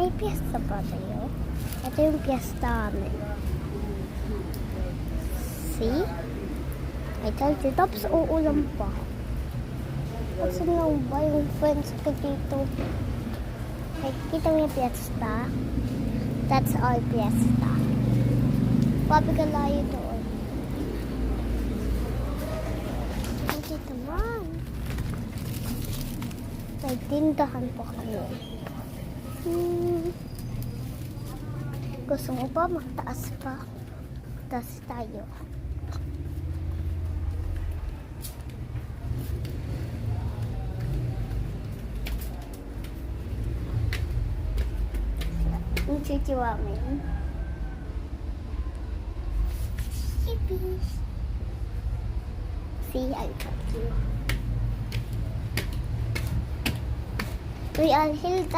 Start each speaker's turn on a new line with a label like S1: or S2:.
S1: May piyesta pa tayo. Ito yung piyesta namin. See? I told you. Tapos uulan pa. Kasi lang ba yung friends ko dito? Kita mo yung piyesta? That's our piyesta. Papi ka layo doon. Dito man. May tindahan po kami. Gusto mo ba magtaas pa? Taas tayo. Ang chichiwamin. Hippies. See, I told you. We are Hilda.